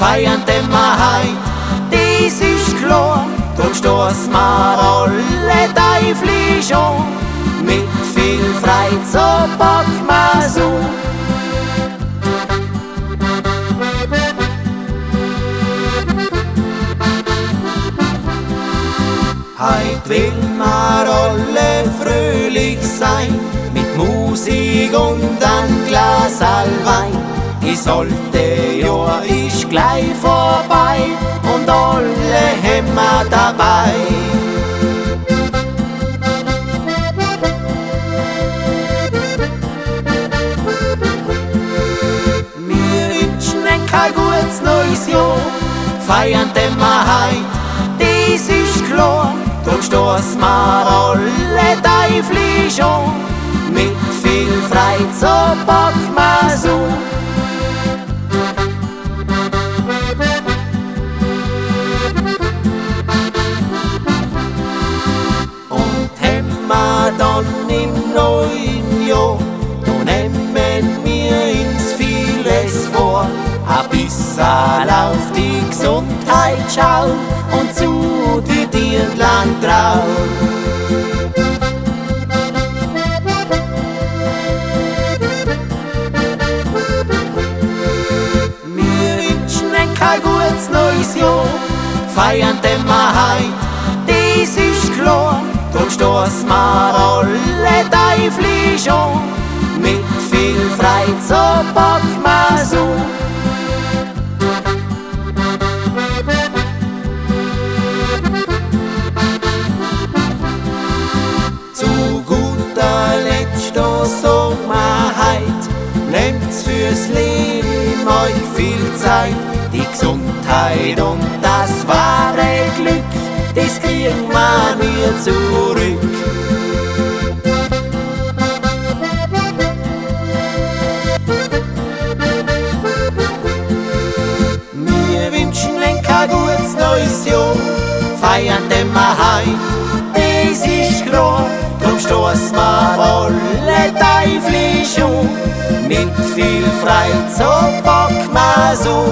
feiern immer heut, dies ist klar. Drum stoßen wir alle teuflisch an, mit viel Freude, so packen wir's an. Heut will wir alle fröhlich sein, mit Musik und ein Glas Wein. Das alte Jahr ist gleich vorbei und alle haben wir dabei. Wir wünschen kein gutes neues Jahr, feiern immer heut, das ist klar. Drum stoßen wir alle teuflisch an, mit viel Freude, so packen wir's an. Und haben wir dann im neuen Jahr, da nehmen wir uns vieles vor. Ein bisschen auf die Gesundheit schauen und zu die Dirndlern trauen. Wir wünschen kein gutes neues Jahr, feiern immer heut, das ist klar. Drum stoßen wir alle teuflisch an, mit viel Freude, so packen wir's an. Sagen wir heut, nehmt's fürs Leben euch viel Zeit. Die Gesundheit und das wahre Glück, das kriegen wir nie zurück. Wir wünschen kein gutes neues Jahr, feiern immer heut, das ist klar. Drum stoßen wir alle teuflisch an, mit viel Freude, so packen wir's an.